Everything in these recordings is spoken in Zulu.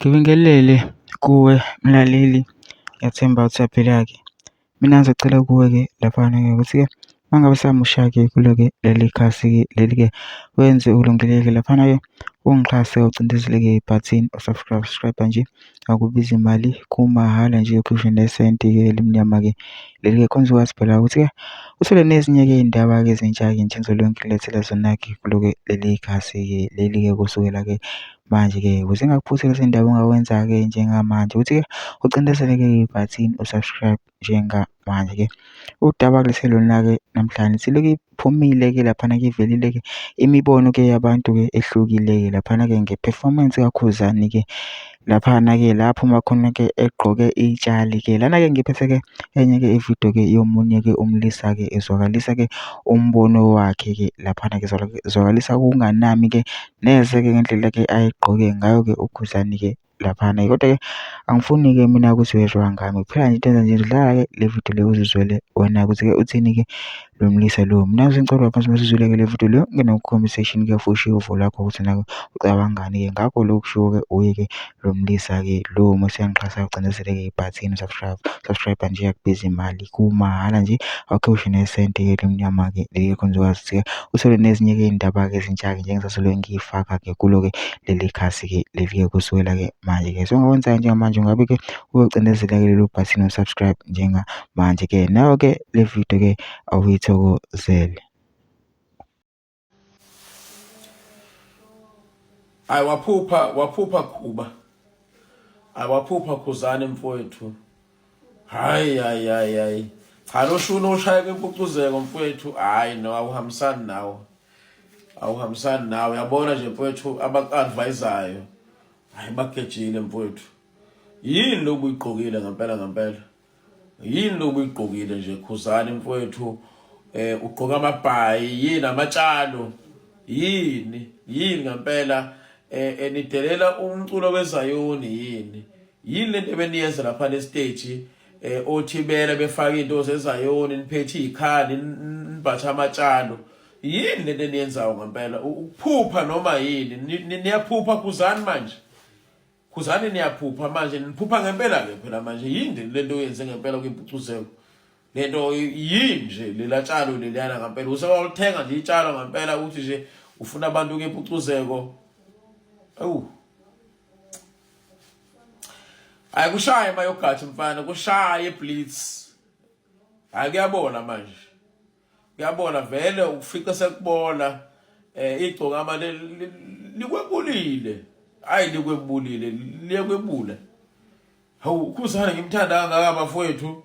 Ngibingelele kuwe mlaleli, ngiyathemba usaphila-ke. Mina ngizocela kuwe-ke laphana-ke ukuthi-ke uma ngabe samusha-ke kulo-ke leli khasi-ke leli-ke wenze ulungeleke laphana-ke ungixhase ucindezele-ke ibhathini subscribe nje, akubizi imali, kumahhala nje cishe nesenti-ke elimnyama-ke leli-ke khona uzokwazi phela ukuthi-ke uthole nezinye-ke iy'ndaba-ke ezintsha-ke njengoba lonke kulethela zona-ke kulo-ke leli khasi-ke leli-ke kusukela-ke manje-ke ukuze ngingakuphutheli izindaba ongawenza-ke njengamanje ukuthi-ke ucindezele-ke ibhathini usubscribe njengamanje-ke. Udaba kulethele lona-ke namhlanje silokhu iphumile-ke laphana-ke ivelile-ke imibono-ke yabantu-ke ehlukile-ke laphana-ke nge-performance kaKhuzani-ke laphana-ke laphuma khona-ke egqoke itshali-ke lana-ke ngiphethe-ke enye-ke ividiyo-ke yomunye-ke umlisa-ke ezwakalisa-ke umbono wakhe-ke laphana-ke ezwakalisa ukunganami-ke neze-ke ngendlela-ke ayegqoke ngayo-ke uKhuzani-ke laphana. Kodwa-ke angifuni-ke mina ukuthi wezwa ngami kuphela nje into enza nje dlala-ke le vidiyo le uzizwele wena ukuthi-ke uthini-ke lo mlisa lo. Mina ngizocela phansi masizwile-ke le vidiyo leyo ungene ku-comment section-ke fushe uvo lakho ukuthi nawe ucabangani-ke ngakho lokhu kushiwo-ke uye-ke lo mlisa-ke lo mase uyangixhasa ucindezele-ke ibhathini subscribe nje akubizi imali, kumahhala nje awukhiphi nesenti-ke elimnyama-ke leli khona uzokwazi ukuthi-ke uthole nezinye-ke iy'ndaba-ke ezintsha-ke njengesasoloyo ngiyifaka-ke kulo-ke leli khasi-ke leli-ke kusukela-ke manje-ke. So ungakwenza njengamanje ungabe-ke uyocindezela-ke lelo bhathini subscribe njengamanje-ke nawe-ke le vidiyo-ke awuyithokozele. Hayi waphupha Khuba. Hayi waphupha Khuzani mfowethu. Hayi. Cha lo shuno ushaya kwempucuzeko mfowethu. Hayi no awuhambisani nawe. Awuhambisani nawe. Yabona nje mfowethu abak-advisayo. Hayi bagejile mfowethu. Yini lokuyigqokile ngempela. Yini lokuyigqokile nje Khuzani mfowethu. Ugqoka amabhayi, yini amatshalo. Yini ngempela. Nidelela umculo weZayoni yini lento ebeniyenza lapha le stage othibela befaka into zeZayoni niphethe ikhali nibhatha amatshalo yini lento eniyenzayo ngempela ukuphupha noma yini niyaphupha Khuzani manje Khuzani niyaphupha manje niphupha ngempela ke phela manje yini lento oyenze ngempela kwimpucuzeko lento yini nje lelatshalo leliyana ngempela usewalithenga nje itshalo ngempela ukuthi nje ufuna abantu kwimpucuzeko. Hayi kushaye mayogathi mfana kushaye blitz. Hayi kuyabona manje. Kuyabona vele ufica sekubona igcokama likwebulile. Hayi likwebulile liyekwebula. Hawu Khuzani ngimthanda kangaka bafowethu.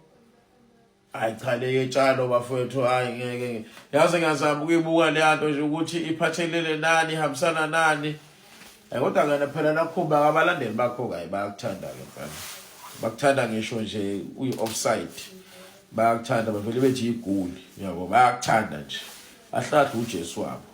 Hayi cha le tshalo bafowethu hayi ngeke. Yazi ngiyazama ukuyibuka le nto nje ukuthi iphathelele nani ihambisana nani. Kodwa ngena phela nakhumba abalandeli bakho kayi bayakuthanda-ke mfana. Bakuthanda ngisho nje uyi-offside. Bayakuthanda bavele bethi igoli. Yabo bayakuthanda nje. Ahlade uJesu wabo.